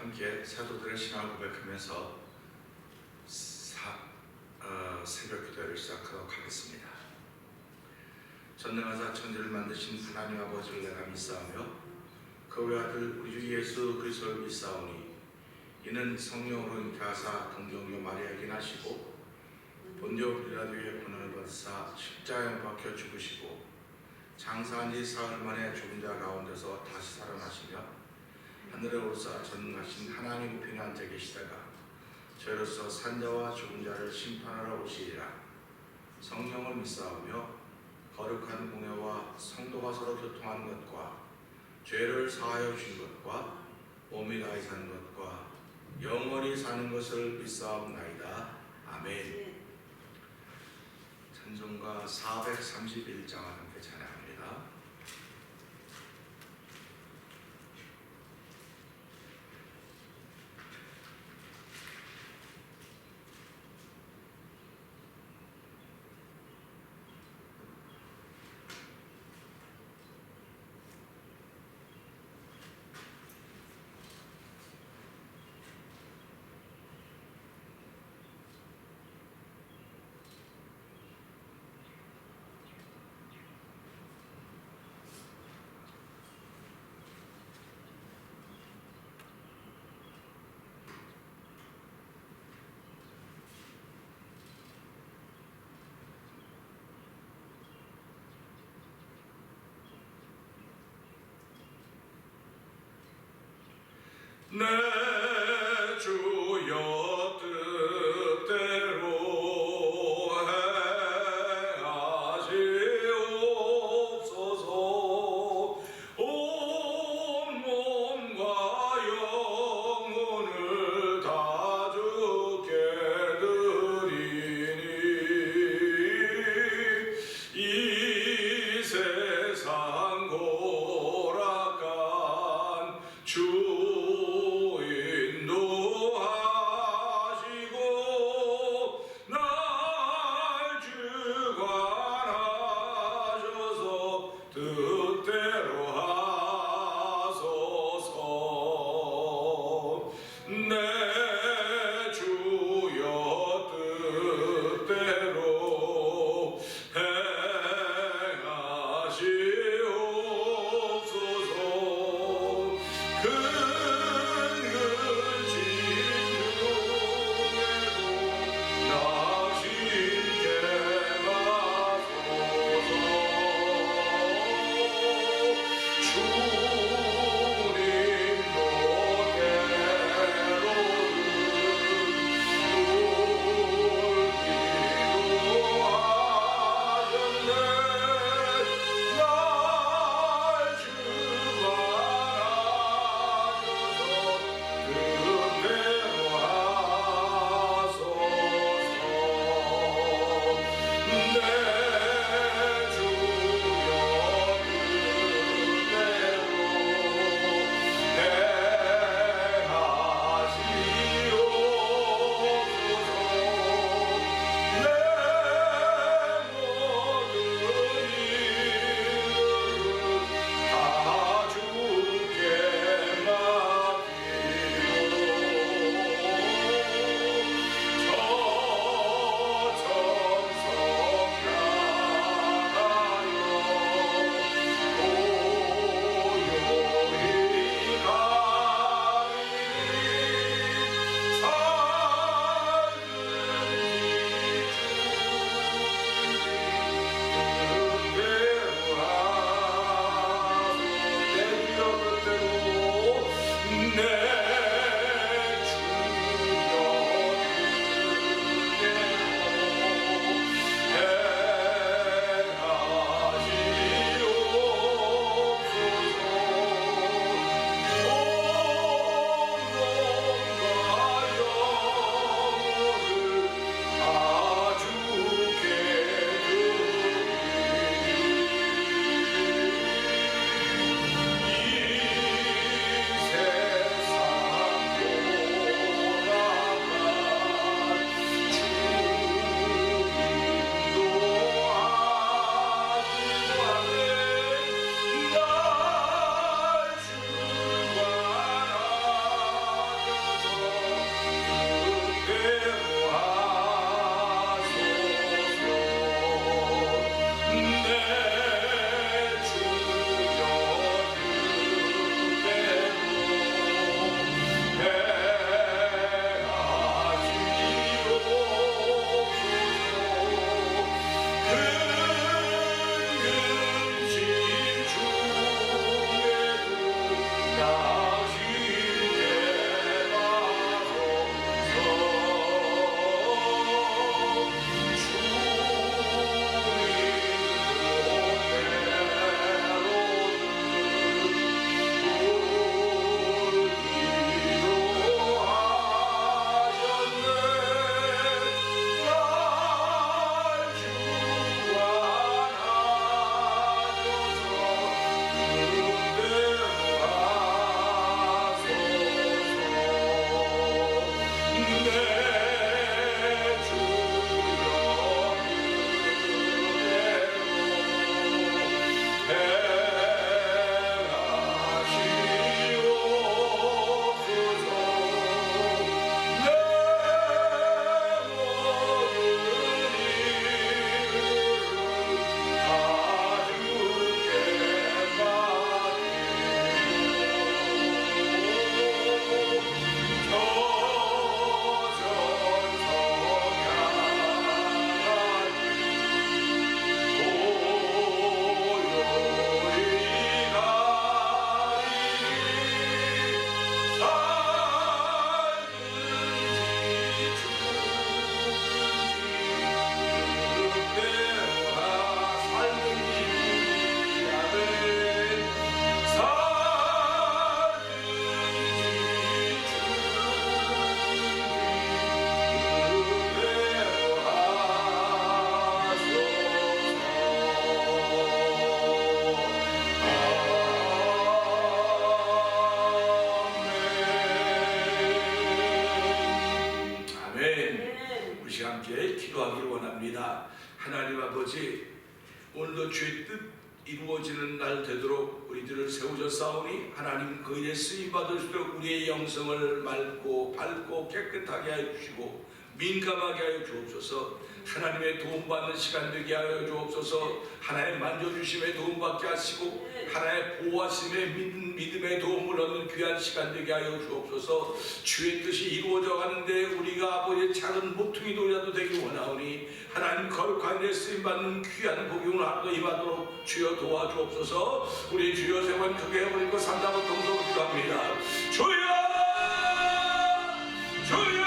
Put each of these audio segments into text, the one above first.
함께 사도들의 신앙을 고백하면서 새벽 기도를 시작하도록 하겠습니다. 전능하사 천지를 만드신 하나님 아버지를 내가 믿사오며 그 외아들 우리 주 예수 그리스도를 믿사오니 이는 성령으로 잉태하사 동정녀 마리아에게 나시고 본디오 빌라도의 고난을 받으사 십자가에 박혀 죽으시고 장사한 지 사흘 만에 죽은 자 가운데서 다시 살아나시며 하늘에 오르사 전능하신 하나님 우편에 앉아 계시다가 저희로서 산자와 죽은 자를 심판하러 오시리라. 성령을 믿사오며 거룩한 공회와 성도가 서로 교통하는 것과 죄를 사하여 주신 것과 몸이 다히 사는 것과 영원히 사는 것을 믿사옵나이다. 아멘. 찬송가 431장을 함께 찬양합니다. 내 주여 뜻대로 행하시옵소서. 온 몸과 영혼을 다 주께 드리니 이 세상 고락한 주의 원합니다. 하나님 아버지, 오늘도 주의 뜻 이루어지는 날 되도록 우리들을 세우셨사오니 하나님 그 일에 쓰임받을 수 있도록 우리의 영성을 맑고 밝고 깨끗하게 하여 주시고 민감하게 하여 주옵소서. 하나님의 도움받는 시간 되게 하여 주옵소서. 하나님의 만져주심에 도움받게 하시고 하나님의 보호하심에 믿음의 도움을 얻는 귀한 시간 되게 하여 주옵소서. 주의 뜻이 이루어져 가는데 우리가 아버지의 작은 모퉁이돌이라도 되기 원하오니 하나님 거룩한 데 쓰임받는 귀한 복용을 하루도 임하도록 주여 도와주옵소서. 우리 주여 세번 크게 해버리고 삼다번 동성을 기도합니다. 주여 주여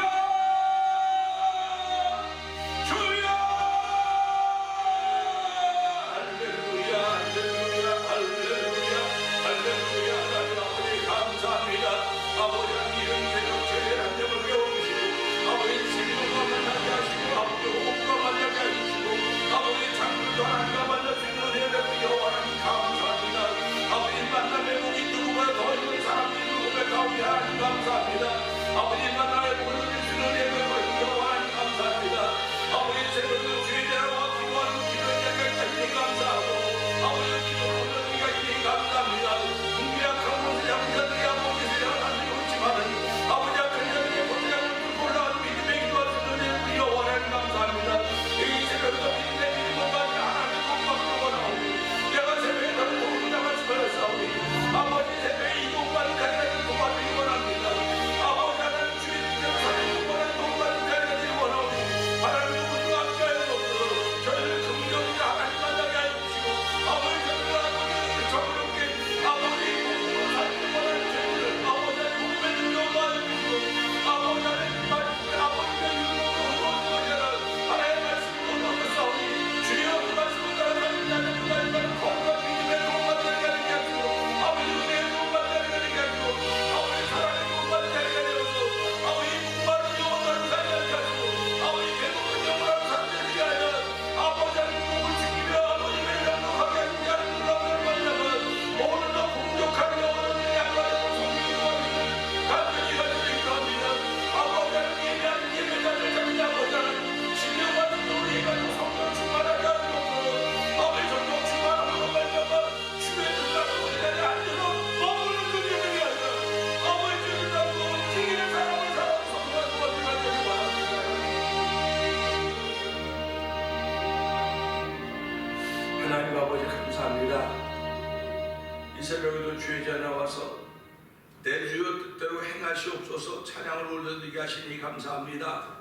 감사합니다. 아버지 만나의 복을 주시는 예배를 여호와님 감사합니다. 아버지 새벽도 주의 대화와 기도하는 기도의 자리까지 감사하고 아버지 기도를 올려드리기가 있니 감사합니다. 궁비약한 곳에 약자들이 아버지 세상을 가지고 있지만은 아버지 약한 자들의 본장을 뚫고 올라가는 믿음의 기도할 수 있는 예배를 여호와님 감사합니다. 이 새벽도 믿음의 믿음을 가지고 하나님의 공부를 원하오니 내가 새벽에 너를 도움을 당할 수가 있사오니 아버지 새벽에 이동받는 자리가 도와주기 원합니다. 아버지 하나님 주의 뜻대로 사는 원하는 동반은 자리가 되기 원하오니 하나님 우리와 함께하여 주옵소서. 저희를 긍정으로 하나님 만나게 하여 주시고 아버지 저희를 아버지 정의롭게 아버지 공부로 살기 원하는 저희를 아버지 하나님 복음의 능력으로 하여 주시고 아버지 하나님 아버지의 유로로 흐르어지는 하나님의 말씀으로 넘어서오니 주여 그 말씀을 따라 사는 자는 그날이 바로 거룩한 믿음의 동반자리가 되게 하시고 아버지 은혜의 동반자리가 되게 하시고 아버지 사랑의 동반자리가 되어서 아버지 목마른 영원한 살게 하시고 아버지 배고픈 영원한 살게 하여 아버지 하나님 목을 지키며 아버지 매력하게 하시지 않는 놀라움을 만나면 오늘도 풍족한 영원한 양과대로 성령과 간절히 가지고 있습니다. 아버지 하나님 예배하는 예배자들 잡는 아버지 하나님 신령과 진정을 해가지고 성령 충만하게 하시옵소서. 아버지 성령 충만함으로 말미암아 주의 뜻대로 우리 자리에 앉아서 머무는 그 예배가 아니라 아버지 주의 뜻대로 ting기는 사람을 사랑하고 성령과 도와주기가 되기 바랍니다. 하나님 아버지 감사합니다. 이 새벽에도 주의 자리에 나와서 내 주의 뜻대로 행하시옵소서. 찬양을 올려드리게 하시니 감사합니다.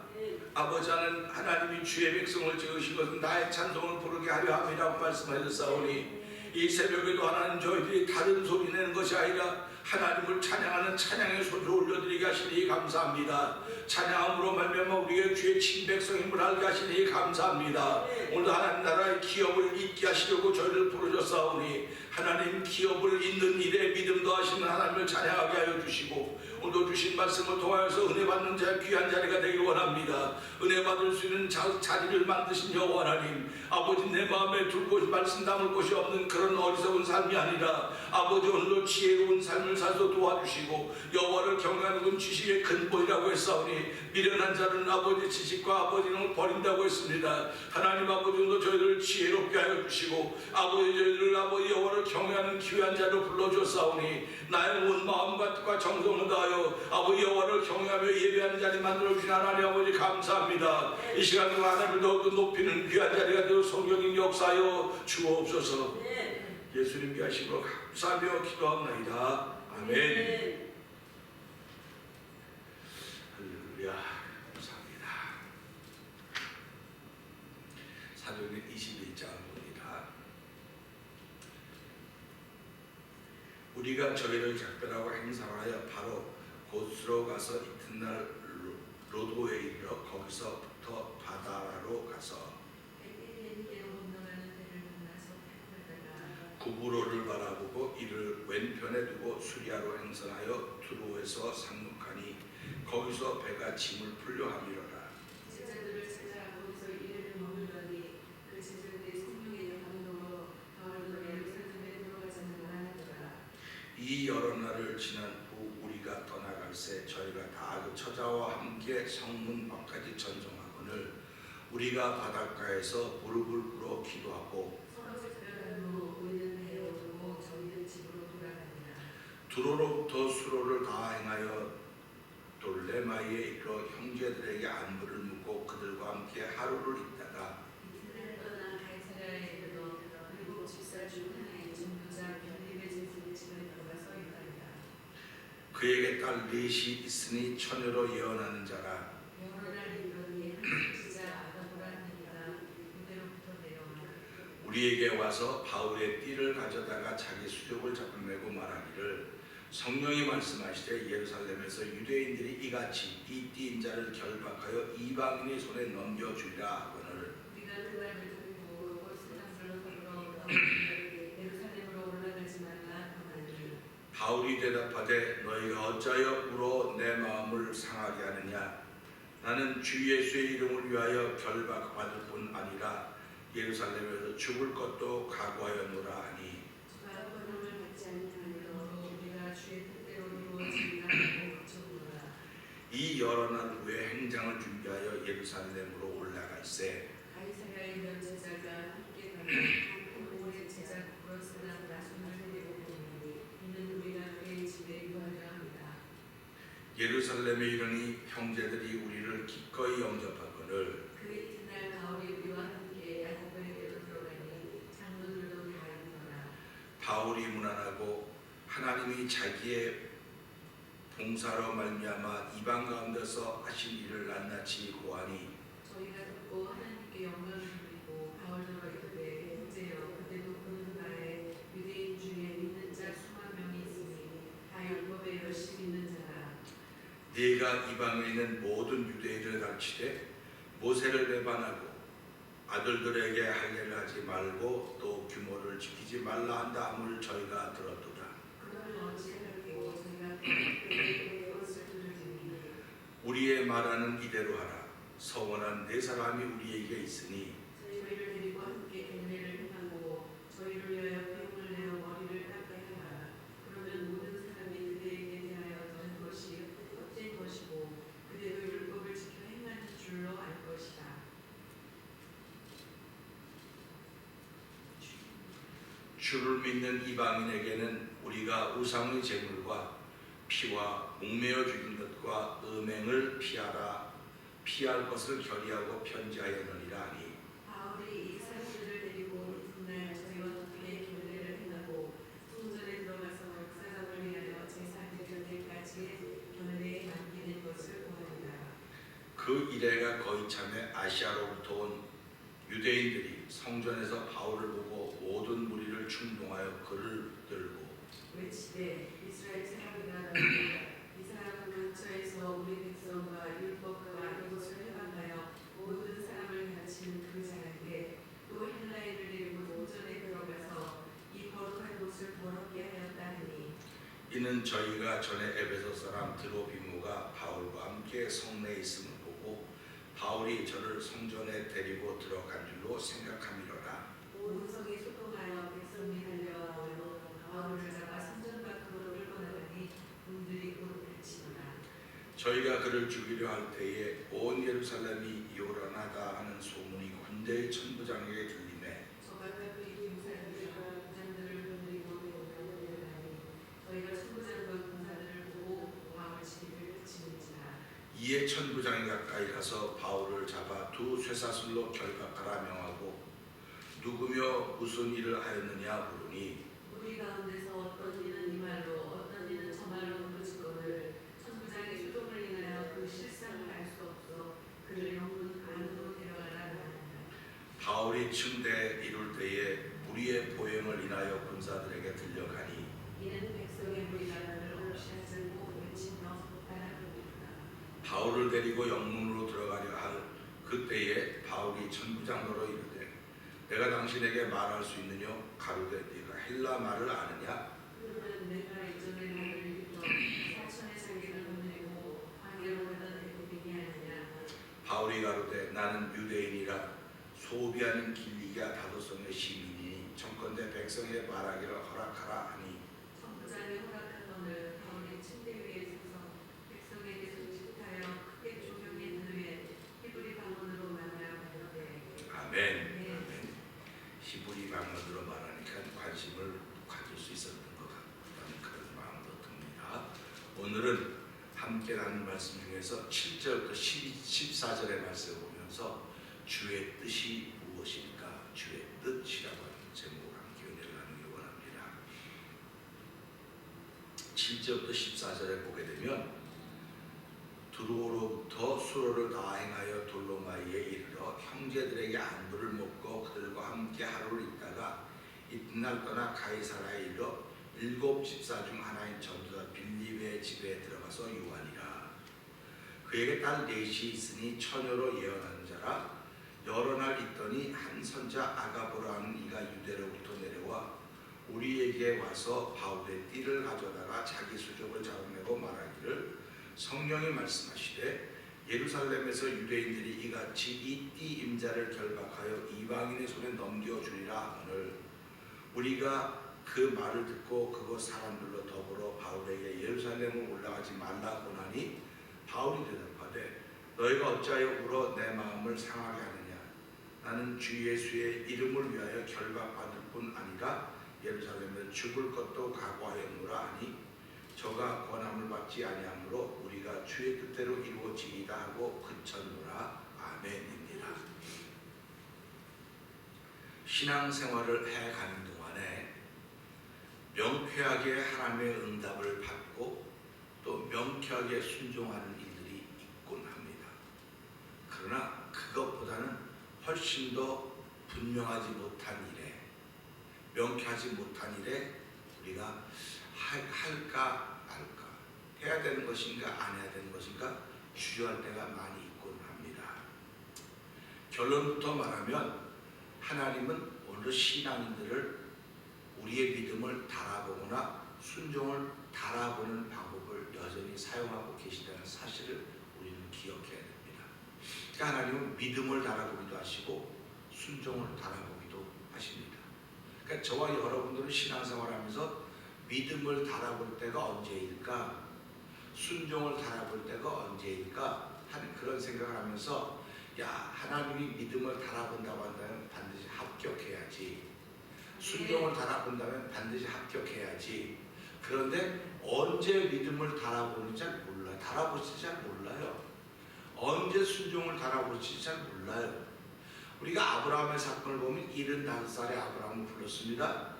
아버지 하나님이 주의 백성을 지으신 것은 나의 찬송을 부르게 하려 함이라고 말씀하셨사오니 이 새벽에도 하나님 저희들이 다른 소리 내는 것이 아니라 하나님을 찬양하는 찬양의 소리를 올려드리게 하시니 감사합니다. 찬양함으로 말미암아 우리의 주의 친백성임을 알게 하시니 감사합니다. 오늘도 하나님 나라의 기업을 잇게 하시려고 저희를 부르셨사오니 하나님 기업을 잇는 일에 믿음 더하시는 하나님을 찬양하게 하여 주시고 오늘도 주신 말씀을 통하여서 은혜 받는 자 귀한 자리가 되길 원합니다. 은혜 받을 수 있는 자리를 만드신 여호와 하나님, 아버지 내 마음에 둘 곳 말씀 담을 곳이 없는 그런 어리석은 삶이 아니라 아버지 오늘도 지혜로운 삶을 살서 도와주시고 여호와를 경외하는 건 지식의 근본이라고 했사오니 미련한 자는 아버지 지식과 아버지는 버린다고 했습니다. 하나님 아버지 오늘도 저희를 지혜롭게 하여 주시고 아버지 저희를 아버지 여호와를 경외하는 귀한 자로 불러주었사오니 나의 온 마음과 뜻과 정성을 다하여 아버지 여호와를 경외하며 예배하는 자리 만들어주신 하나님 아버지 감사합니다. 이 시간도 하나님을 더욱 높이는 귀한 자리가 되어 성령님 역사하여 주옵소서. 예수님 귀하심으로 감사하며 기도합나이다. 아멘. 할렐루야. 감사합니다. 사도행전 21장을 봅니다. 우리가 저희를 작별하고 행사하여 바로 곳으로 가서 이튿날 로도에 이르러 거기서부터 바다로 가서 구브로를 바라보고 이를 왼편에 두고 수리아로 행선하여 두로에서 상륙하니 거기서 배가 짐을 풀려 함이로라. 제자들을 찾아 거기서 이르러 머물더니 그 제자들이 성령의 감동으로 바울로 예루살렘에 들어가자는 하더라. 이 여러 날을 지난 후 우리가 떠나갈새 저희가 다 그 처자와 함께 성문 밖까지 전송하거늘 우리가 바닷가에서 무릎을 꿇어 기도하고 서로 작별하고 우리는 배에 오르고 저희는 집으로 돌아가니라. 두로로부터 수로를 다 행하여 돌레마이에 이르러 형제들에게 안부를 묻고 그들과 함께 하루를 있다가 이튿날 떠나 가이사랴에 이르러 그리고 집사 중 하나인 전도자 빌립의 집에 들어가서 일하니라. 그에게 딸 넷이 있으니 처녀로 예언하는 자라. 여러 날 이르더니 한 선지자 아가보라니가 그대로부터 내려오나 우리에게 와서 바울의 띠를 가져다가 자기 수족을 잡아내고 말하기를 성령이 말씀하시되 예루살렘에서 유대인들이 이같이 이 띠인 자를 결박하여 이방인의 손에 넘겨주리라 하거늘 우리가 그 말을 듣고 곧 세상으로 걸어 예루살렘으로 올라가지 말라 하나니 바울이 대답하되 너희가 어찌하여 울어 내 마음을 상하게 하느냐 나는 주 예수의 이름을 위하여 결박받을 뿐 아니라 예루살렘에서 죽을 것도 각오하였노라 하니 주가 권능을 받지 아니하므로 우리가 주의 뜻대로 이루어지리라 하고 걱정하노라. 이 여러 날 후에 행장을 준비하여 예루살렘으로 올라갈새 가이사랴에 있는 제자가 함께 가며 한 오래 제자 브로스나 나손을 데리고 오니 이는 우리가 그의 집에 유하려 합니다. 예루살렘에 이르니 형제들이 우리를 기꺼이 영접하거늘 그 이튿날 바울이 우리와 함께 야고보에게로 들어가니 장로들도 다 있노라. 바울이 문안하고 하나님이 자기의 봉사로 말미암아 이방 가운데서 하신 일을 낱낱이 고하니 저희가 듣고 하나님께 영광을 드리고 바울도 이르되 형제여 그대도 보는 바에 유대인 중에 믿는 자 수만 명이 있으니 다 율법에 열심히 있는 자라. 네가 이방에 있는 모든 유대인을 가르치되 모세를 배반하고 아들들에게 할례를 하지 말고 또 규모를 지키지 말라 한다 함을 저희가 들었도다. 그러면 어찌할꼬 저희가 그에게 그것을 들으리니 우리의 말하는 이대로 하라. 서원한 네 사람이 우리에게 있으니 저희를 데리고 함께 경례를 행하고 저희를 위하여 배움을 내어 머리를 깎게 하라. 그러면 모든 사람이 그대에게 대하여 한 것이 헛된 것이고 그대로 율법을 지켜 행하는 줄로 알 것이다. 주를 믿는 이방인에게는 우리가 우상의 제물과 피와 목매어 죽인 것과 음행을 피할 것을 결의하고 편지하였느니라 하니 바울이 이 사람들을 데리고 이튿날 저희와 함께 경례를 행하고 성전에 들어가서 역사장을 위하여 제사 드릴 때까지 경례에 남기는 것을 보았다. 그 이래가 거의 참에 아시아로부터 온 유대인들이 성전에서 바울을 보고 모든 무리를 충동하여 그를 들고 외치되 이스라엘 사람이라 너희가 이 사람은 근처에서 우리 백성과 율법과 이것을 해방하여 모든 사람을 가르치는 그 자에게 또 헬라인을 데리고 성전에 들어가서 이 거룩한 곳을 더럽게 하였다 하니 이는 저희가 전에 에베소 사람 드로비모가 바울과 함께 성내에 있음을 보고 바울이 저를 성전에 데리고 들어간 줄로 생각함이로라. 온 성이 소동하여 백성이 달려와서 바울을 잡아 성전 밖으로 끌고 나가니 군들이 곧 다치더라. 저희가 그를 죽이려 할 때에 온 예루살렘이 요란하다 하는 소문이 군대의 천부장에게 들리매 저가 그 군사들과 군사들을 돌리고 내려가니 저희가 천부장과 군사들을 보고 바울 치기를 그치는지라. 이에 천부장이 가까이 가서 바울을 잡아 두 쇠사슬로 결박하라 명하고 누구며 무슨 일을 하였느냐 물으니 우리 가운데서 어떤 이는 이 말로 어떤 이는 저 말로 그러시거늘 천부장이 소동을 인하여 그 실상을 알 수 없어 그를 영문 안으로 데려가라 하니라. 바울이 층대에 이룰 때에 무리의 보행을 인하여 군사들에게 들려가니 이는 백성의 무리가 그를 없이 하자고 외치며 따라부르더라. 바울을 데리고 영문으로 들어가려 할 그때에 바울이 천부장으로 이르되 내가 당신에게 말할 수 있느냐 가로되 네가 헬라 말을 아느냐 그러면 내가 이전에 나를 일으켜 사천의 장기를 보내고 광야로 가던 애굽인이 아니냐. 바울이 가로되 나는 유대인이라 소비하는 길리기아 다도성의 시민이니 청컨대 백성의 말하기를 허락하라 하니 천부장이 허락하거늘 바울이 침대 위에 서서 백성에게 손짓하여 크게 조명한 후에 히브리 방언으로 말하여 아멘. 히브리 방언으로 말하니까 관심을 가질 수 있었던 것 같다는 그런 마음도 듭니다. 오늘은 함께 나눈 말씀 중에서 7절부터 14절의 말씀을 보면서 주의 뜻이 무엇일까? 주의 뜻이라고 하는 제목으로 함께 은혜를 나누기 원합니다. 7절부터 14절에 보게 되면 두로로부터 수로를 다행하여 돌로마이에 이르러 형제들에게 안부를 묻고 그들과 함께 하루를 있다가 이튿날 떠나 가이사라에 이르러 7 집사 중 하나인 전도자 빌립의 집에 들어가서 유하니라. 그에게 딸 넷이 있으니 처녀로 예언하는 자라. 여러 날 있더니 한 선자 아가보라 하는 이가 유대로부터 내려와 우리에게 와서 바울의 띠를 가져다가 자기 수족을 잡아내고 말하기를 성령이 말씀하시되 예루살렘에서 유대인들이 이같이 이 띠 임자를 결박하여 이방인의 손에 넘겨주리라 하거늘 우리가 그 말을 듣고 그곳 사람들로 더불어 바울에게 예루살렘으로 올라가지 말라고 하니 바울이 대답하되 너희가 어찌하여 울어 내 마음을 상하게 하느냐. 나는 주 예수의 이름을 위하여 결박받을 뿐 아니라 예루살렘에 죽을 것도 각오하였노라 하니 저가 권함을 받지 아니하므로 우리가 주의 뜻대로 이루어지이다 하고 그쳤노라. 아멘입니다. 신앙생활을 해가는 동안에 명쾌하게 하나님의 응답을 받고 또 명쾌하게 순종하는 일들이 있곤 합니다. 그러나 그것보다는 훨씬 더 분명하지 못한 일에, 명쾌하지 못한 일에 우리가 할까 말까, 해야 되는 것인가 안 해야 되는 것인가 주저할 때가 많이 있곤 합니다. 결론부터 말하면 하나님은 오늘 신앙인들을 우리의 믿음을 달아보거나 순종을 달아보는 방법을 여전히 사용하고 계시다는 사실을 우리는 기억해야 됩니다. 그러니까 하나님은 믿음을 달아보기도 하시고 순종을 달아보기도 하십니다. 그러니까 저와 여러분들은 신앙생활하면서 믿음을 달아볼 때가 언제일까? 순종을 달아볼 때가 언제일까? 하는 그런 생각을 하면서 하나님이 믿음을 달아본다고 한다면 반드시 합격해야지. 순종을 달아본다면 반드시 합격해야지. 그런데 언제 믿음을 달아보는지 잘 몰라요. 달아보지 잘 몰라요. 언제 순종을 달아볼지 잘 몰라요. 우리가 아브라함의 사건을 보면 75살에 아브라함을 불렀습니다.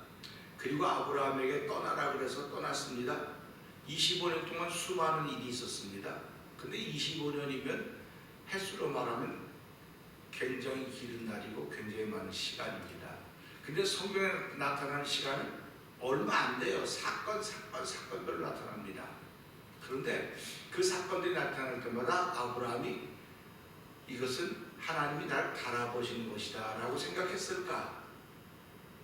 그리고 아브라함에게 떠나라 그래서 떠났습니다. 25년 동안 수많은 일이 있었습니다. 근데 25년이면 횟수로 말하면 굉장히 길은 날이고 굉장히 많은 시간입니다. 근데 성경에 나타나는 시간은 얼마 안 돼요. 사건별로 나타납니다. 그런데 그 사건들이 나타날 때마다 아브라함이 이것은 하나님이 날 달아보시는 것이다 라고 생각했을까?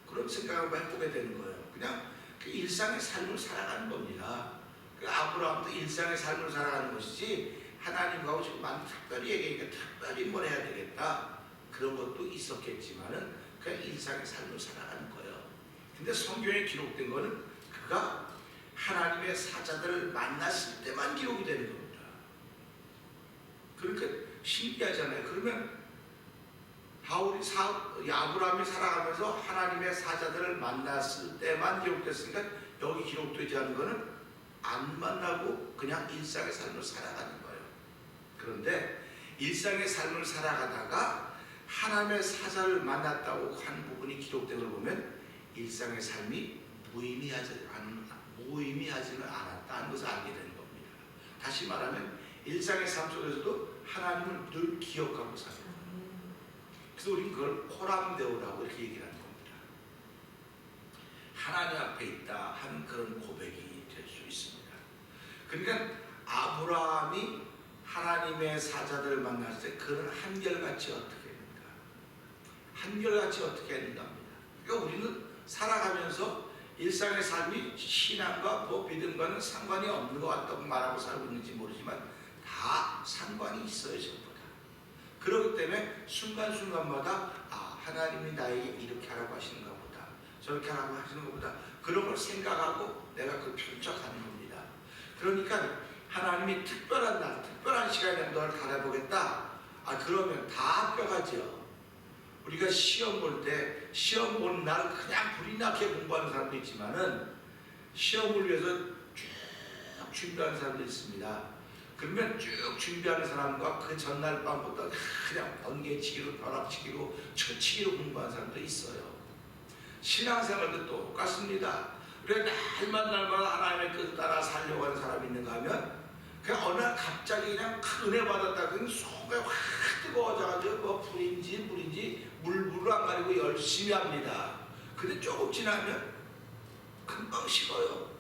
그런 생각을 해보게 되는 거예요. 그냥 그 일상의 삶을 살아가는 겁니다. 그 아브라함도 일상의 삶을 살아가는 것이지 하나님하고 지금 특별히 얘기하니까 특별히 뭘 해야 되겠다 그런 것도 있었겠지만은 그냥 일상의 삶을 살아가는 거예요. 근데 성경에 기록된 거는 그가 하나님의 사자들을 만났을 때만 기록이 되는 겁니다. 그러니까 신기하잖아요. 그러면 아브라함이 살아가면서 하나님의 사자들을 만났을 때만 기록됐으니까 여기 기록되지 않은 거는 안 만나고 그냥 일상의 삶을 살아가는 거예요. 그런데 일상의 삶을 살아가다가 하나님의 사자를 만났다고 한 부분이 기록된 걸 보면 일상의 삶이 무의미하지는 않았다는 것을 알게 되는 겁니다. 다시 말하면 일상의 삶 속에서도 하나님을 늘 기억하고 살아요. 그래서 우리는 그걸 호람데오라고 이렇게 얘기를 하는 겁니다. 하나님 앞에 있다 하는 그런 고백이 될 수 있습니다. 그러니까 아브라함이 하나님의 사자들을 만났을 때 그는 한결같이 어떻게 했는가? 한결같이 어떻게 했는가 합니다. 그러니까 우리는 살아가면서 일상의 삶이 신앙과 믿음과는 상관이 없는 것 같다고 말하고 살고 있는지 모르지만 다 상관이 있어요. 전부 다. 그렇기 때문에 순간순간마다 하나님이 나에게 이렇게 하라고 하시는가 보다 저렇게 하라고 하시는 것보다 그런 걸 생각하고 내가 그 편척하는 겁니다. 그러니까 하나님이 특별한 날, 특별한 시간에 너를 달아보겠다. 그러면 다 합격하죠. 우리가 시험 볼 때 시험 보는 날 그냥 불이 나게 공부하는 사람도 있지만은 시험을 위해서 쭉 준비하는 사람도 있습니다. 그러면 쭉 준비하는 사람과 그 전날 밤부터 그냥 번개치기로 벼락치기로 쳐치기로 공부하는 사람도 있어요. 신앙생활도 똑같습니다. 우리가 날마다 하나님의 뜻 따라 살려고 하는 사람이 있는가 하면 그냥 어느 날 갑자기 그냥 큰 은혜 받았다 그냥 속에 확 뜨거워져가지고 뭐 불인지 물인지 물불을 안 가리고 열심히 합니다. 근데 조금 지나면 금방 식어요.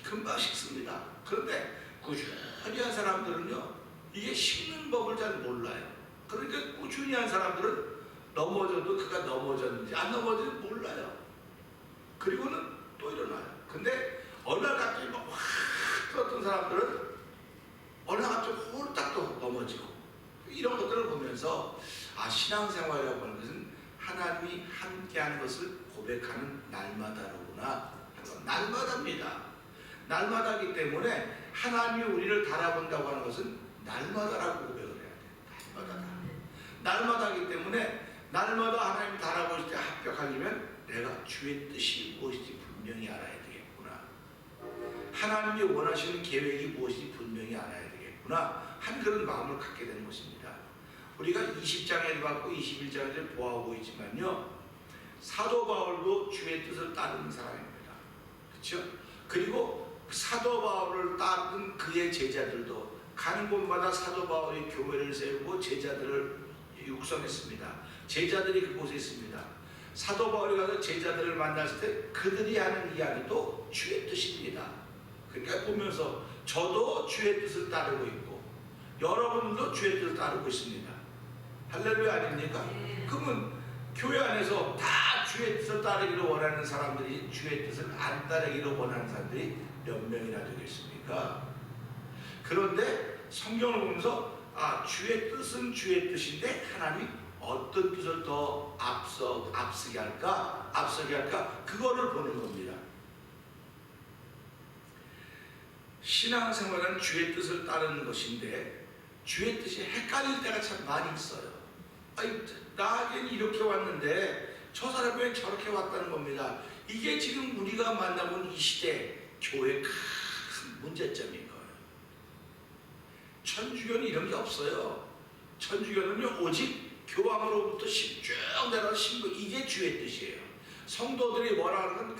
금방 식습니다. 그런데 꾸준히 한 사람들은요 이게 식는 법을 잘 몰라요. 그러니까 꾸준히 한 사람들은 넘어져도 그가 넘어졌는지 안 넘어졌는지 몰라요. 그리고는 또 일어나요. 근데 어느 날 갑자기 막 확 뜨었던 사람들은 어느 날 갑자기 홀딱 또 넘어지고 이런 것들을 보면서 아 신앙생활이라고 하는 것은 하나님이 함께하는 것을 고백하는 날마다로구나. 날마다입니다. 날마다이기 때문에 하나님이 우리를 달아본다고 하는 것은 날마다라고 고백을 해야 돼요. 날마다다. 날마다이기 때문에 날마다 하나님 달아보실 때 합격하려면 내가 주의 뜻이 무엇인지 분명히 알아야 되겠구나. 하나님이 원하시는 계획이 무엇인지 분명히 알아야 되겠구나 한 그런 마음을 갖게 되는 것입니다. 우리가 20장에도 봤고 21장에도 보아오고 있지만요 사도 바울도 주의 뜻을 따르는 사람입니다. 그렇죠? 그리고 사도 바울을 따르는 그의 제자들도 가는 곳마다 사도 바울이 교회를 세우고 제자들을 육성했습니다. 제자들이 그곳에 있습니다. 사도 바울이 가서 제자들을 만났을 때 그들이 하는 이야기도 주의 뜻입니다. 그러니까 보면서 저도 주의 뜻을 따르고 있고 여러분도 주의 뜻을 따르고 있습니다. 할렐루야 아닙니까? 그러면 교회 안에서 다 주의 뜻을 따르기를 원하는 사람들이 주의 뜻을 안 따르기를 원하는 사람들이 몇 명이나 되겠습니까? 그런데 성경을 보면서 아 주의 뜻은 주의 뜻인데 하나님이 어떤 뜻을 더 앞서게 할까 그거를 보는 겁니다. 신앙생활은 주의 뜻을 따르는 것인데 주의 뜻이 헷갈릴 때가 참 많이 있어요. 아니, 나에게는 이렇게 왔는데 저 사람이 왜 저렇게 왔다는 겁니다. 이게 지금 우리가 만나본 이 시대 교회의 큰 문제점인 거예요. 천주교는 이런 게 없어요. 천주교는요 오직 교황으로부터 쭉 내려온 신부 이게 주의 뜻이에요. 성도들이 뭐라 하는 건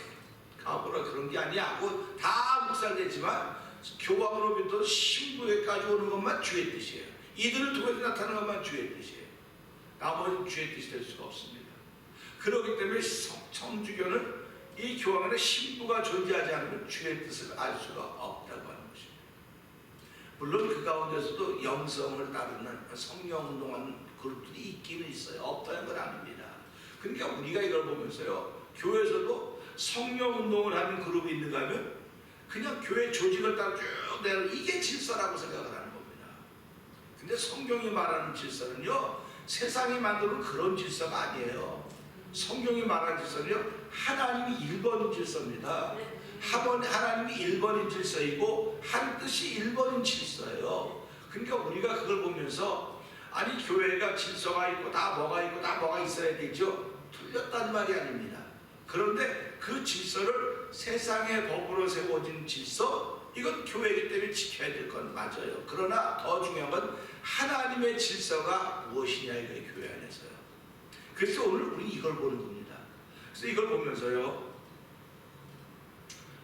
가보라 그런 게 아니고 다 묵살되지만 교황으로부터 신부에까지 오는 것만 주의 뜻이에요. 이들을 통해서 나타나는 것만 주의 뜻이에요. 나머지는 주의 뜻이 될 수가 없습니다. 그렇기 때문에 천주교는 이 교황 안에 신부가 존재하지 않으면 주의 뜻을 알 수가 없다고 하는 것입니다. 물론 그 가운데서도 영성을 따르는 성령운동하는 그룹들이 있기는 있어요. 없다는 건 아닙니다. 그러니까 우리가 이걸 보면서요 교회에서도 성령운동을 하는 그룹이 있는가 하면 그냥 교회 조직을 따라 쭉 내려 이게 질서라고 생각을 하는 겁니다. 근데 성경이 말하는 질서는요 세상이 만드는 그런 질서가 아니에요. 성경이 말하는 질서는요 하나님이 1번 질서입니다. 하나님이 1번인 질서이고 한 뜻이 1번인 질서예요. 그러니까 우리가 그걸 보면서 아니 교회가 질서가 있고 다 뭐가 있어야 되죠. 틀렸단 말이 아닙니다. 그런데 그 질서를 세상의 법으로 세워진 질서 이건 교회이기 때문에 지켜야 될 건 맞아요. 그러나 더 중요한 건 하나님의 질서가 무엇이냐 이거예요. 교회 안에서요. 그래서 오늘 우리 이걸 보는 겁니다. 그래서 이걸 보면서요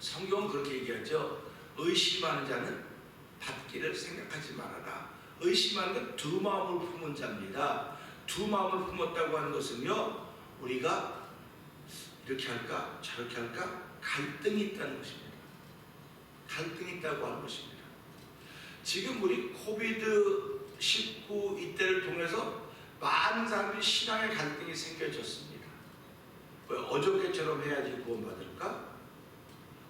성경은 그렇게 얘기하죠. 의심하는 자는 받기를 생각하지 말아라. 의심하는 건 두 마음을 품은 자입니다. 두 마음을 품었다고 하는 것은요 우리가 이렇게 할까 저렇게 할까 갈등이 있다는 것입니다. 갈등이 있다고 하는 것입니다. 지금 우리 코비드-19 이때를 통해서 많은 사람들이 신앙의 갈등이 생겨졌습니다. 왜 어저께처럼 해야지 구원받을까?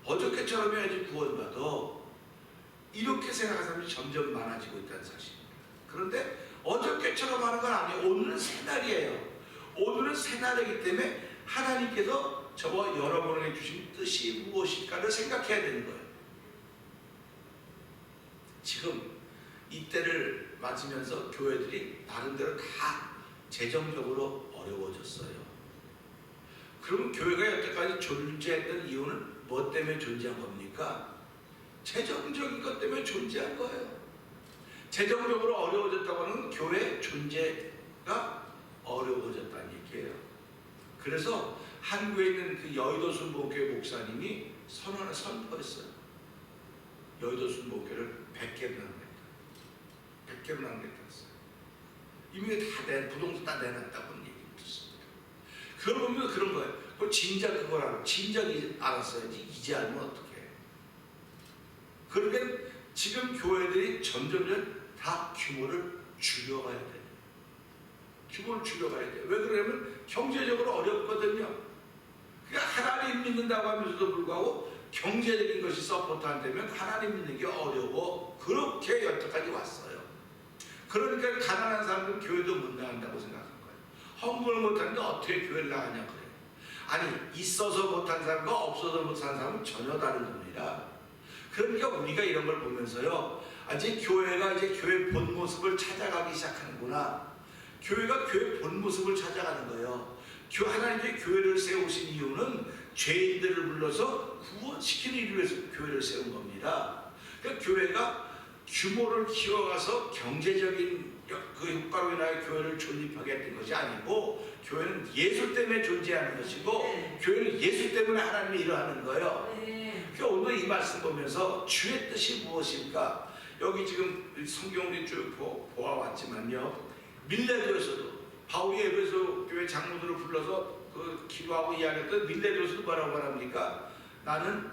어저께처럼 해야지 구원받아. 이렇게 생각하는 사람이 점점 많아지고 있다는 사실입니다. 그런데 어저께처럼 하는 건 아니에요. 오늘은 새날이에요. 오늘은 새날이기 때문에 하나님께서 저와 여러분에게 주신 뜻이 무엇일까를 생각해야 되는 거예요. 지금 이때를 맞으면서 교회들이 나름대로 다 재정적으로 어려워졌어요. 그럼 교회가 여태까지 존재했던 이유는 뭐 때문에 존재한 겁니까? 재정적인 것 때문에 존재한 거예요. 재정적으로 어려워졌다고 하는 교회 존재가 어려워졌다는 얘기예요. 그래서 한국에 있는 그 여의도 순복음교회 목사님이 선포했어요. 여의도 순복음교회를 100개를 나누겠다. 100개를 나누겠다 했어요. 이미 부동산 다 내놨다고 얘기 듣습니다. 그걸 보면 그런 거예요. 그 진작 그거라고 진작 알았어야지 이제 알면 어떡해. 그러니까 지금 교회들이 점점 다 규모를 줄여가야 돼요. 규모를 줄여가야 돼요. 왜 그러냐면 경제적으로 어렵거든요. 그러니까 하나님 믿는다고 하면서도 불구하고 경제적인 것이 서포트 안 되면 하나님 믿는 게 어려워. 그렇게 여태까지 왔어요. 그러니까 가난한 사람들은 교회도 못 나간다고 생각한 거예요. 헌금을 못하는데 어떻게 교회를 나가냐 그래요. 아니 있어서 못한 사람과 없어서 못한 사람은 전혀 다른 겁니다. 그러니까 우리가 이런 걸 보면서요, 이제 교회가 이제 교회 본 모습을 찾아가기 시작하는구나. 교회가 교회 본 모습을 찾아가는 거예요. 하나님의 교회를 세우신 이유는 죄인들을 불러서 구원시키는 일을 위해서 교회를 세운 겁니다. 그러니까 교회가 규모를 키워가서 경제적인 그 효과로 인하여 교회를 존립하게 했던 것이 아니고, 교회는 예수 때문에 존재하는 것이고, 교회는 예수 때문에 하나님이 일하는 거예요. 그러니까 오늘 이 말씀 보면서 주의 뜻이 무엇일까? 여기 지금 성경을 쭉 보아왔지만요, 밀레도에서도 바울이 에베소 교회 장로들을 불러서 그 기도하고 이야기했던 밀레도에서도 뭐라고 말합니까? 나는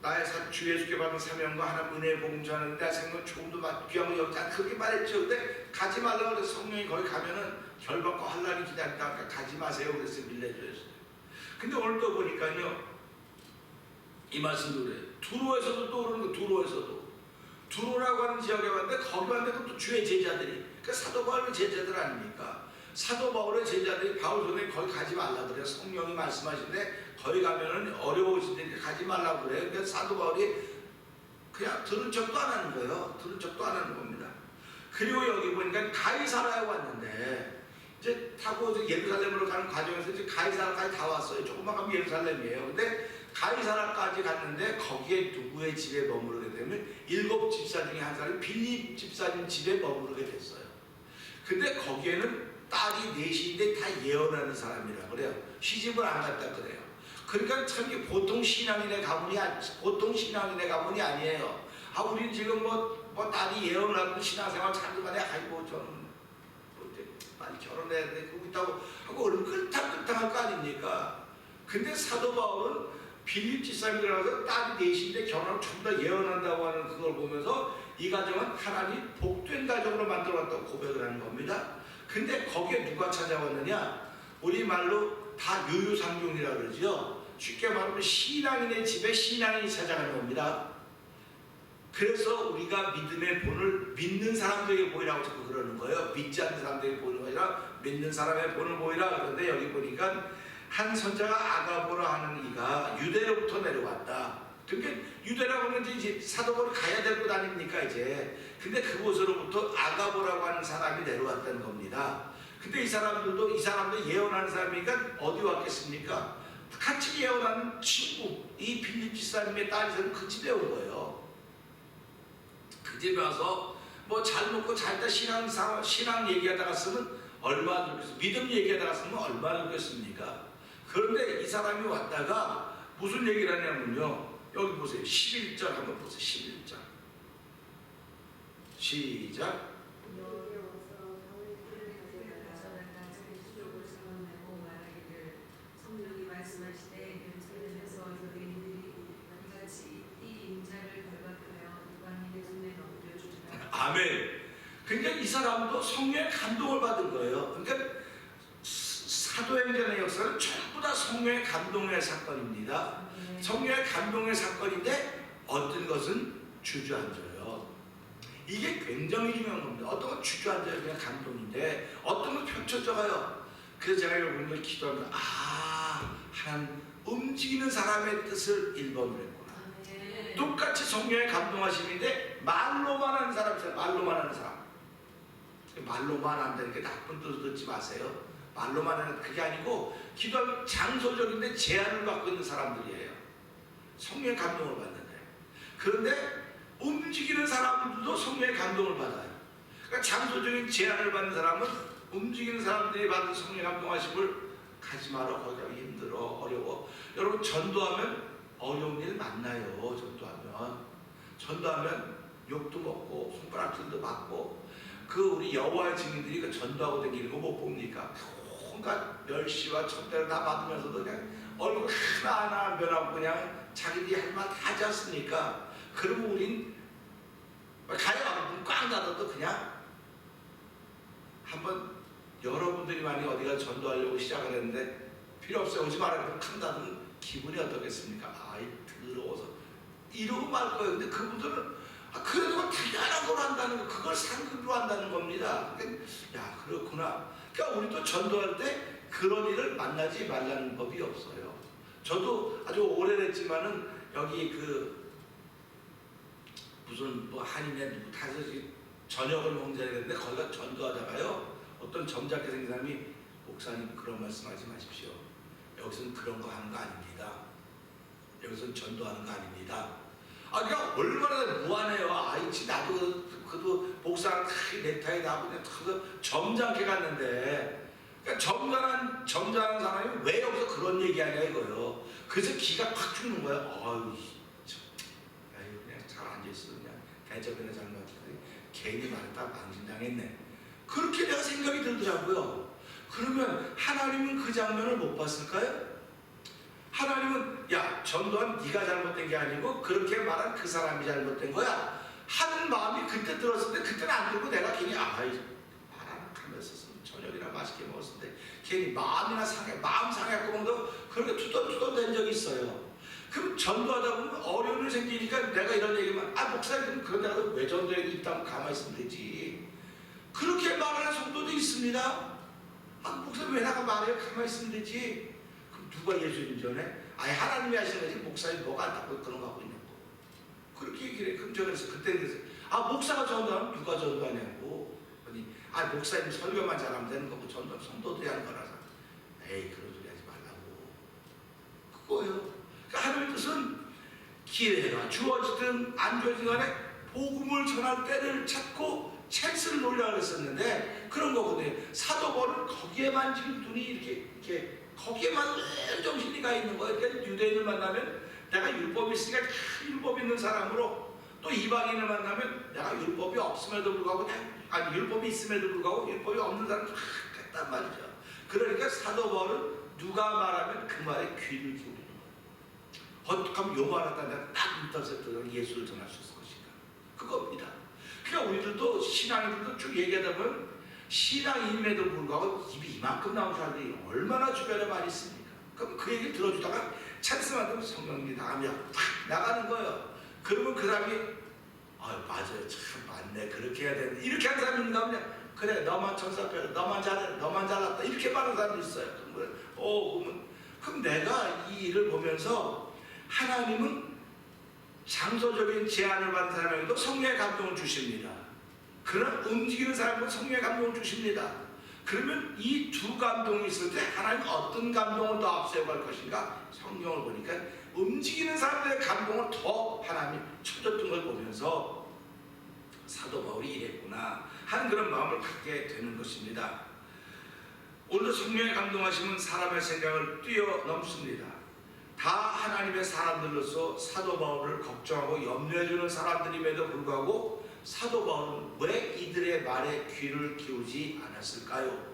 나의 주 예수께 받은 사명과 하나님 은혜의 복음 전하는 내 생명 조금도 귀한 거 여기지 않다. 그렇게 말했죠. 근데 가지 말라고 그래서 성령이 거기 가면은 결박과 환란이 기다린다. 그러니까 가지 마세요. 그랬어요. 밀레도에서. 근데 오늘 또 보니까요, 이 말씀도 그래요. 두로에서도 또 그러는 거. 두로라고 하는 지역에 왔는데 거기 왔는데 또 주의 제자들이, 그러니까 사도 바울의 제자들 아닙니까? 사도 바울의 제자들이 바울 선생님 거기 가지 말라 그래요. 성령이 말씀하시는데 거기 가면은 어려우신데 가지 말라고 그래요. 그러니까 사도 바울이 그냥 들은 척도 안 하는 거예요. 들은 척도 안 하는 겁니다. 그리고 여기 보니까 가이사라에 왔는데 이제 타고 예루살렘으로 가는 과정에서 이제 가이사라까지 다 왔어요. 조금만 가면 예루살렘이에요. 근데 가이사라까지 갔는데 거기에 누구의 집에 머무르게 되면 7 집사 중에 한 사람이 빌립 집사님 집에 머무르게 됐어요. 근데 거기에는 딸이 넷인데 다 예언하는 사람이라 그래요. 시집을 안 갔다 그래요. 그러니까 참 이게 보통 신앙인의 가문이 아니에요. 우리는 지금 뭐 딸이 예언을 하고 신앙생활 잘하는데 아이고 저는 빨리 결혼해야 돼 그러고 있다고 하고 얼른 끌탕끌탕할 거 아닙니까? 근데 사도 바울은 빌립 집사님 들어가서 딸이 넷인데 결혼을 전부 다 예언한다고 하는 그걸 보면서 이 가정은 하나님 복된 가정으로 만들어왔다고 고백을 하는 겁니다. 근데 거기에 누가 찾아왔느냐? 우리말로 다 유유상종이라고 그러죠. 쉽게 말하면 신앙인의 집에 신앙인이 찾아가는 겁니다. 그래서 우리가 믿음의 본을 믿는 사람들에게 보이라고 자꾸 그러는 거예요. 믿지 않는 사람들에게 보이는 거 아니라 믿는 사람의 본을 보이라 그러는데, 여기 보니까 한 선자가 아가보라 하는 이가 유대로부터 내려왔다. 그러니까 유대라고 하면 이제 사도 바울이 가야 될 곳 아닙니까 이제. 근데 그곳으로부터 아가보라고 하는 사람이 내려왔다는 겁니다. 근데 이 사람도 예언하는 사람이니까 어디 왔겠습니까? 같이 예언하는 친구, 이 빌립 집사님의 딸이 그 집에 온 거예요. 그 집에 와서 뭐 잘 먹고 잘 다 신앙 얘기하다가 쓰면 얼마나 좋겠습니까? 믿음 얘기하다가 쓰면 얼마나 좋겠습니까? 그런데 이 사람이 왔다가 무슨 얘기를 하냐면요, 여기 보세요. 11절 한번 보세요. 11절 시작. 아멘. 그러니까 이 사람도 성령의 감동을 받은 거예요. 그러니까 사도행전의 역사는 전부 다 성령의 감동의 사건입니다. 성령의 감동의 사건인데 어떤 것은 주저앉아요. 이게 굉장히 중요한 겁니다. 어떤 건 주저앉아요. 그냥 감동인데 어떤 건 펼쳐져 가요. 그래서 제가 여러분들 기도합니다. 하나님 움직이는 사람의 뜻을 1번으로 했구나. 똑같이 성령의 감동하심인데 말로만 하는 사람 있어요. 말로만 한다니까 나쁜 뜻을 듣지 마세요. 말로만 하는 그게 아니고 기도하면 장소적인데 제한을 받고 있는 사람들이에요. 성령의 감동을 받는데. 그런데 움직이는 사람들도 성령의 감동을 받아요. 그러니까 장소적인 제한을 받는 사람은 움직이는 사람들이 받은 성령의 감동하심을 가지 마라. 거기가 힘들어, 어려워. 여러분 전도하면 어려운 일 만나요. 전도하면 욕도 먹고 손가락질도 받고 그 우리 여호와의 증인들이 그 전도하고 다니는 거 못 봅니까? 온갖 멸시와 천대를 다 받으면서도 그냥 얼굴 하나하나 안 변하고 그냥 자기들이 할 말 다 하지 않습니까? 그러면 우린 가요. 문 꽝 닫아도 그냥 한번 여러분들이 만약 어디가 전도하려고 시작을 했는데 필요 없어요. 오지 말아요. 칸 닫으면 기분이 어떻겠습니까? 아이 더러워서 이러고 말 거예요. 근데 그분들은 그래도 당연한 걸 한다는 거, 그걸 상급으로 한다는 겁니다. 그러니까, 야 그렇구나. 그러니까 우리도 전도할 때 그런 일을 만나지 말라는 법이 없어요. 저도 아주 오래됐지만은 여기 그 무슨 뭐 한인의 누구 다섯이 저녁을 먹자야 되는데 거기가 전도하다가요 어떤 점잖게 생긴 사람이 목사님 그런 말씀하지 마십시오. 여기서는 그런 거 하는 거 아닙니다. 여기서는 전도하는 거 아닙니다. 그러니까 얼마나 무안해요. 아이치 나도 그도 목사랑 넥타이 나고 그냥 점잖게 갔는데 그러니까 점잖은 사람이 왜 여기서 그런 얘기하냐 이거요. 그래서 기가 팍 죽는 거야. 그냥 잘 앉아있어. 그냥 대접이나 잘 맞지. 괜히 말했다 망신당했네. 그렇게 내가 생각이 들더라고요. 그러면 하나님은 그 장면을 못 봤을까요? 하나님은 야 전도한 네가 잘못된 게 아니고 그렇게 말한 그 사람이 잘못된 거야 하는 마음이 그때 들었을 때 그때는 안 들고 내가 괜히 말 안 하면서 저녁이나 맛있게 먹었을 때 괜히 마음 상해갖고 먹어도 그렇게 투덜투덜 된 적이 있어요. 그럼 전도하다 보면 어려움이 생기니까 내가 이런 얘기만 목사님 그런 데가 왜 전도에 있다면 가만히 있으면 되지. 그렇게 말하는 성도도 있습니다. 목사님 왜 나가 말해요? 가만히 있으면 되지. 누가 예수님 전에? 하나님이 하시는 거지 목사님 뭐가 안 닦고 그런 거 하고 있냐고 그렇게 얘기를 해. 그럼 제가 그래서 그때 그래서 목사가 전도하면 누가 전도하냐고. 아니 목사님 설교만 잘하면 되는 거고 전도는 성도들이 하는 거라서 그런 소리 하지 말라고 그거예요. 그러니까 하나님의 뜻은 기회가 주어지든 안 주어지든 간에 복음을 전할 때를 찾고 찬스를 노리라고 했었는데 그런 거거든요. 사도 바울은 거기에만 지금 눈이 이렇게 거기에만 정신이 가 있는 거예요. 그러니까 유대인을 만나면 내가 율법이 있으니까 율법 있는 사람으로 또 이방인을 만나면 내가 율법이 없음에도 불구하고 율법이 있음에도 불구하고 율법이 없는 사람 같단 말이죠. 그러니까 사도 바울은 누가 말하면 그 말에 귀를 기울이는 거예요. 어떻게 하면 요 말 하다 내가 딱 인터셉트로 예수를 전할 수 있을 것인가 그겁니다. 그러니까 우리들도 신앙인들도 쭉 얘기하다 보면 신앙인임에도 불구하고 입이 이만큼 나온 사람들이 얼마나 주변에 많이 있습니까? 그럼 그 얘기를 들어주다가 찬스만 되면 성령님이 나가는 거예요. 그러면 그 사람이 맞아요 참 맞네 그렇게 해야 되는데 이렇게 하는 사람이 있는가 하면 그래 너만 천사표라 너만 잘해 너만 잘났다 이렇게 말하는 사람도 있어요. 그럼 내가 이 일을 보면서 하나님은 장소적인 제한을 받은 사람에게도 성령의 감동을 주십니다. 그런 움직이는 사람은 성령의 감동을 주십니다. 그러면 이 두 감동이 있을 때 하나님은 어떤 감동을 더 앞세워갈 것인가? 성경을 보니까 움직이는 사람들의 감동을 더 하나님이 쳐줬던 걸 보면서 사도 바울이 이랬구나 하는 그런 마음을 갖게 되는 것입니다. 오늘도 성령의 감동하심은 사람의 생각을 뛰어넘습니다. 다 하나님의 사람들로서 사도 바울을 걱정하고 염려해주는 사람들임에도 불구하고 사도 바울은 왜 이들의 말에 귀를 기울이지 않았을까요?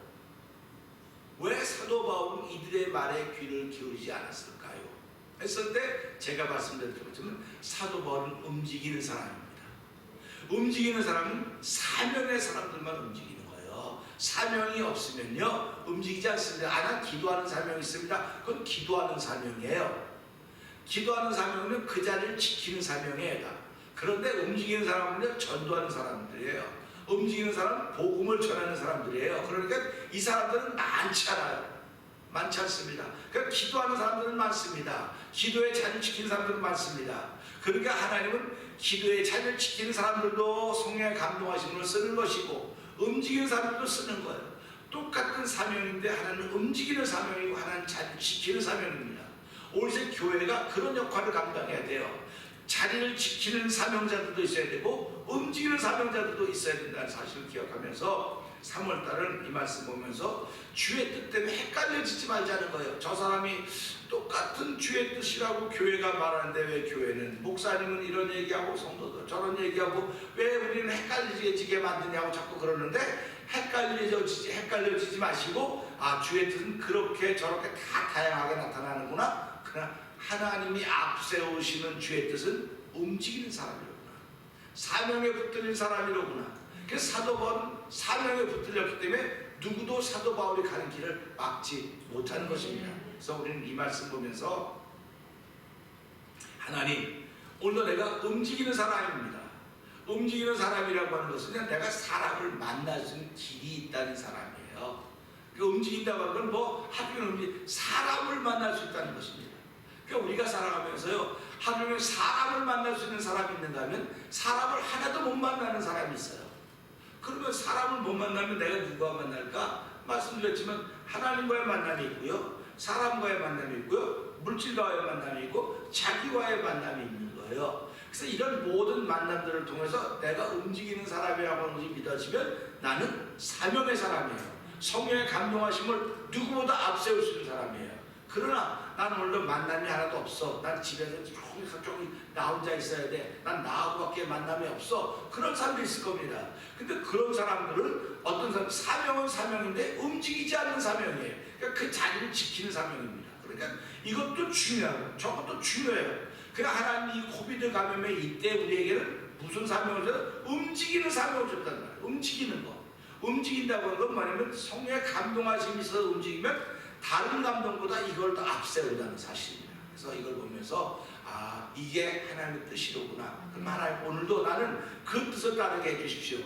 왜 사도 바울은 이들의 말에 귀를 기울이지 않았을까요? 했을 때 제가 말씀드린 것처럼 사도 바울은 움직이는 사람입니다. 움직이는 사람은 사명의 사람들만 움직이는 거예요. 사명이 없으면요 움직이지 않습니다. 난 기도하는 사명이 있습니다. 그건 기도하는 사명이에요. 기도하는 사명은 그 자리를 지키는 사명이에요. 그런데 움직이는 사람은요 전도하는 사람들이에요. 움직이는 사람은 복음을 전하는 사람들이에요. 그러니까 이 사람들은 많지 않아요. 많지 않습니다. 그러니까 기도하는 사람들은 많습니다. 기도의 자리를 지키는 사람들은 많습니다. 그러니까 하나님은 기도의 자리를 지키는 사람들도 성령의 감동하심으로 쓰는 것이고 움직이는 사람들도 쓰는 거예요. 똑같은 사명인데 하나는 움직이는 사명이고 하나는 자리를 지키는 사명입니다. 오늘 교회가 그런 역할을 감당해야 돼요. 자리를 지키는 사명자들도 있어야 되고 움직이는 사명자들도 있어야 된다는 사실을 기억하면서 3월달은 이 말씀 보면서 주의 뜻 때문에 헷갈려지지 말자는 거예요. 저 사람이 똑같은 주의 뜻이라고 교회가 말하는데 왜 교회는 목사님은 이런 얘기하고 성도들 저런 얘기하고 왜 우리는 헷갈리게 만드냐고 자꾸 그러는데 헷갈려지지 마시고 주의 뜻은 그렇게 저렇게 다 다양하게 나타나는구나. 그러나 하나님이 앞세우시는 주의 뜻은 움직이는 사람이로구나. 사명에 붙들린 사람이로구나. 그래서 사도 바울은 사명에 붙들렸기 때문에 누구도 사도 바울이 가는 길을 막지 못하는 것입니다. 그래서 우리는 이 말씀 보면서 하나님, 오늘도 내가 움직이는 사람입니다. 움직이는 사람이라고 하는 것은 그냥 내가 사람을 만날 수 있는 길이 있다는 사람이에요. 그 움직인다고 하는 건 뭐 하루는 사람을 만날 수 있다는 것입니다. 그러니까 우리가 살아가면서요, 하루는 사람을 만날 수 있는 사람이 있는가 하면 사람을 하나도 못 만나는 사람이 있어요. 그러면 사람을 못 만나면 내가 누구와 만날까? 말씀드렸지만 하나님과의 만남이 있고요, 사람과의 만남이 있고요, 물질과의 만남이 있고 자기와의 만남이 있는 거예요. 그래서 이런 모든 만남들을 통해서 내가 움직이는 사람이라고 하는 것이 믿어지면 나는 사명의 사람이에요. 성령의 감동하심을 누구보다 앞세울 수 있는 사람이에요. 그러나 나는 오늘도 만남이 하나도 없어. 난 집에서 조금 나 혼자 있어야 돼. 난 나하고밖에 만남이 없어. 그런 사람도 있을 겁니다. 근데 그런 사람들은 어떤 사람, 사명은 사명인데 움직이지 않는 사명이에요. 그러니까 그 자리를 지키는 사명입니다. 그러니까 이것도 중요하고 저것도 중요해요. 그러니까 하나님이 이 코비드 감염의 이때 우리에게는 무슨 사명을 줬어요? 움직이는 사명을 줬단 말이에요. 움직이는 거. 움직인다고 하는 건 뭐냐면 성령의 감동하심이 있어서 움직이면 다른 감동보다 이걸 더 앞세운다는 사실입니다. 그래서 이걸 보면서 이게 하나님의 뜻이로구나. 그럼 하나님 오늘도 나는 그 뜻을 따르게 해주십시오.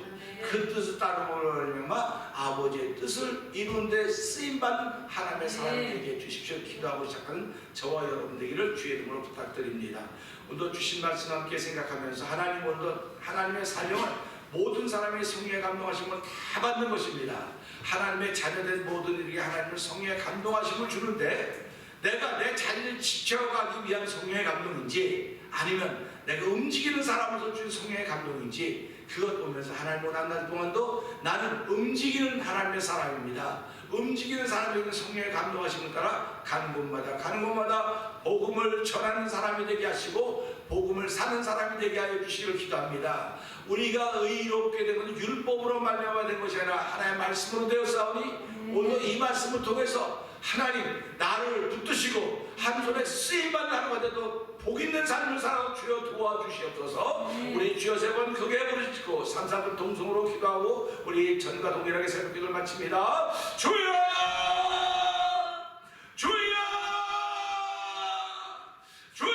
그 뜻을 따르면 아버지의 뜻을 이루는데 쓰임받는 하나님의 사람이 되게 해주십시오. 기도하고 시작하는 저와 여러분 되기를 주의 이름으로 부탁드립니다. 오늘도 주신 말씀 함께 생각하면서 하나님 오늘도 하나님의 사명은 모든 사람의 성령의 감동하심을 다 받는 것입니다. 하나님의 자녀된 모든 이들에게 하나님은 성령의 감동하심을 주는데 내가 내 자리를 지켜가기 위한 성령의 감동인지 아니면 내가 움직이는 사람으로서 주는 성령의 감동인지 그것 보면서 하나님을 만날 동안도 나는 움직이는 하나님의 사람입니다. 움직이는 사람에게 성령의 감동하심을 따라 가는 곳마다 복음을 전하는 사람이 되게 하시고 복음을 사는 사람이 되게 하여 주시기를 기도합니다. 우리가 의롭게 된 것은 율법으로 말미암아 된 것이 아니라 하나님의 말씀으로 되었사오니 오늘 이 말씀을 통해서 하나님 나를 붙드시고 한 손에 쓰임받는 하루가 되도 복 있는 삶을 살아 주여 도와주시옵소서. 우리 주여 세 번 크게 부르시고 3, 4분 동성으로 기도하고 우리 전과 동일하게 새벽 기도를 마칩니다. 주여 주여 주여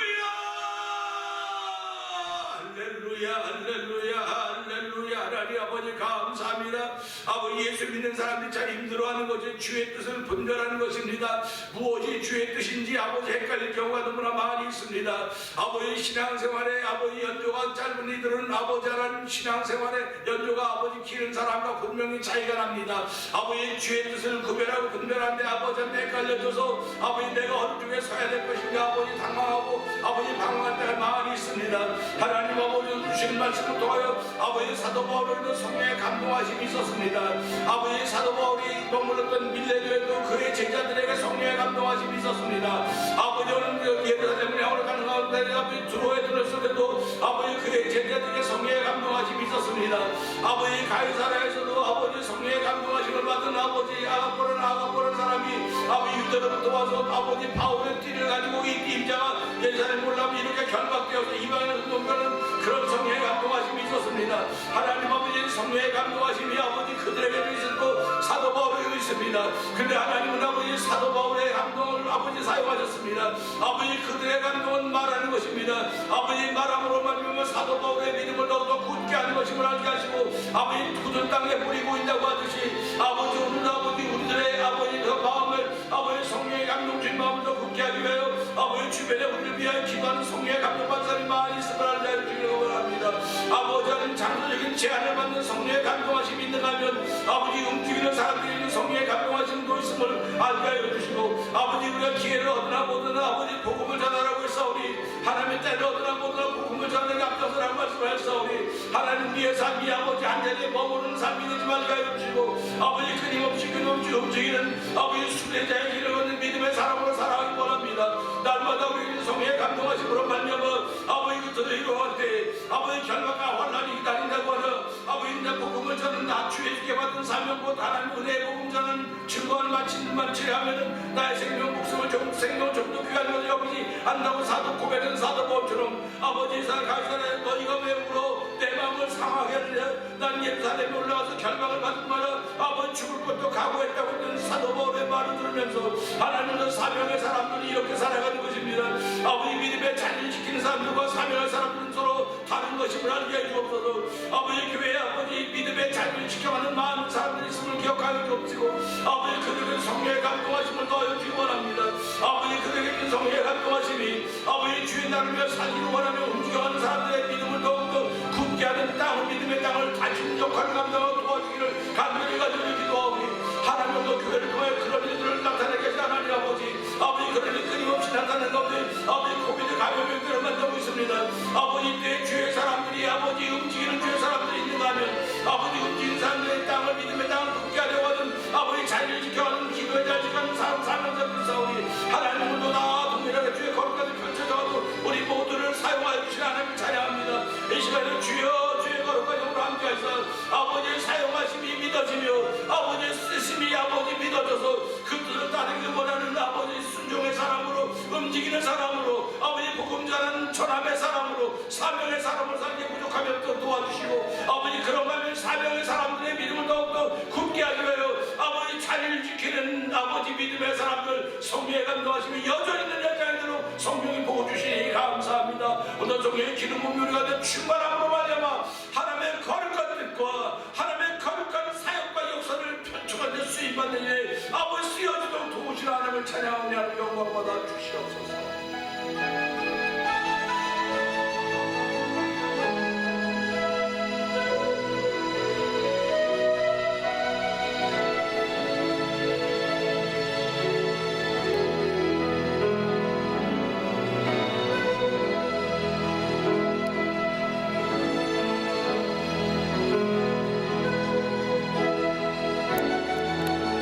할렐루야 할렐루야 할렐루야. 하나님 아버지 감사합니다. 아버지 예수 믿는 사람들이 잘 힘들어하는 것이 주의 뜻을 분별하는 것입니다. 무엇이 주의 뜻인지 아버지 헷갈릴 경우가 너무나 많이 있습니다. 아버지 신앙생활에 아버지 연조가 짧은 이들은 아버지 하나님 신앙생활에 연조가 아버지 기는 사람과 분명히 차이가 납니다. 아버지 주의 뜻을 구별하고 분별하는데 아버지한테 헷갈려져서 아버지 내가 어느 쪽에 서야 될 것인가 아버지 당황하고 아버지 방황할 때가 많이 있습니다. 하나님 아버지 주신 말씀을 통하여 아버지 사도 바울에도 성령의 감동하심이 있었습니다. 아버지 사도 바울이 머물렀던 밀레교에도 그의 제자들에게 성령의 감동하심이 있었습니다. 아버지 오늘 예루살렘을 향하러 가는 가운데 아버지 두로에 들었을 때도 아버지 그의 제자들에게 성령의 감동하심이 있었습니다. 아버지 가이사랴에서도 아버지 성령의 감동하심을 받은 아버지 아가포라는 사람이 아버지 유대로부터 와서 아버지 바울의 띠를 가지고 이 띠임자가 예루살렘 올라오면 이렇게 결박되어서 이방인을 넘가는 그런 성령의 감동하심이 있었습니다. 하나님 아버지 성령의 감동하심이 아버지 그들에게도 있었고 사도 바울에게도 있습니다. 근데 하나님은 아버지 사도 바울의 감동을 아버지 사용하셨습니다. 아버지 그들의 감동은 말하는 것입니다. 아버지 말함으로 말미암아 사도 바울의 믿음을 더욱더 굳게 하는 것임을 알게 하시고 아버지 굳은 땅에 뿌리고 있다고 하듯이 아버지 오늘 아버지 우리들의 아버지 그 마음을 아버지 성령의 감동 주신 마음을 더 굳게 하기 위하여 아버지 주변에 우리를 위하여 기도하는 성령의 감동받은 사람이 많이 있음을 알게 하여 주시기 원합니다. 아버지 하는 장소적인 제한을 받는 성령의 감동하심이 있는가 하면 아버지 움직이는 사람들이 있는 성령의 감동하심도 있음을 알게 하여 주시고 아버지 우리가 기회를 얻으나 보드나 아버지 복음을 전하라고 했사오니 하나님의 때를 얻으나 보드나 복음을 전하는 앞서서라고 말씀하셨사오니 하나님 우리의 삶이 아버지 한 자리에 머무르는 삶이 되지 말게 하여 주시고 아버지 끊임없이 움직이는 아버지 순례자의 길을 걷는 믿음의 사람으로 살아가기 원합니다. 날마다 우리는 성령의 감동하심으로 말미암아 아버지 그들을 이루어갈 때 아버지 결과가 환란이 기다린다고 하는 아버지 내 복음을 저는 낮추에 주게 받은 사명 곧 하나님 은혜의 복음 저는 증거를 마치려 하면은 나의 생명 목숨을 생명을 좀 더 귀한 것을 여기지 안다고 사도 고백한 사도법처럼 아버지 가이사랴 너희가 왜 울어 내 마음을 상하게 하느냐 난 예루살렘에 올라가서 결박을 받은 말아 아버지 죽을 것도 각오했다고 했던 사도 바울의 말을 들으면서 하나님은 사명의 사람들이 이렇게 살아가는 것입니다. 아버지 믿음의 자리를 지키는 사람들과 사명의 사람들은 서로 다른 것임을 알게 해주옵소서. 아버지 교회 아버지 믿음의 자리를 지켜가는 많은 사람들이 있음을 기억하여 주옵시고 아버지 그들은 성령의 감동하심을 더하여 주기 원합니다. 아버지 그들에게는 성령의 감동하심이 아버지 주의 나를 위해 살기를 원하며 움직여가는 사람들의 믿음을 더욱더 굳게 하는 땅을 믿음의 땅을 다지는 역할을 감당하고 도와주기를 간절히 기도하오니 하나님도 교회를 통해 그런 일들을 나타내게 하시 하나님 아버지 그런 일 끊임없이 나타낸 가운데 아버지 코비드 감염병들을 만나고 있습니다. 아버지 때 주의 사람들이 아버지 움직이는 주의 사람들이 있는가 하면 아버지 움직이는 사람들의 땅을 믿음의 땅을 굳게 하려고 하는 아버지 자리를 지켜가는 기도의 자리를 지켜가는 사명자들 싸우니 하나님도 나와 동일하게 주의 거룩까지 펼쳐져도 우리 모두를 사용하여 주신 하나님을 찬양합니다. 이 시간에 주여 주의 거룩까지 오늘 함께하셔서 아버지의 사용하심이 믿어지며 아버지의 쓰심이 아버지 믿어져서 그 뜻을 따르기 원하는 아버지 순종의 사람으로 움직이는 사람으로 아버지 복음 전하는 전함의 사람으로 사명의 사람을 살기 부족하면 또 도와주시고 아버지 그런가 하면 사명의 사람들의 믿음을 더욱더 굳게 하기 위하여 아버지 자리를 지키는 아버지 믿음의 사람들 성령의 감동하심이 여전히 있는 여자들로 성령이 보고 주시니 감사합니다. 오늘 성령의 기름 부음이 우리가 된 충만함으로 말미암아 하나님의 거룩한 뜻과 하나님의 거룩한 사역과 역사를 편충하는 수임받는 일에 아버지 쓰여지도록 도우시는 하나님을 찬양하며 영광받아 주시옵소서.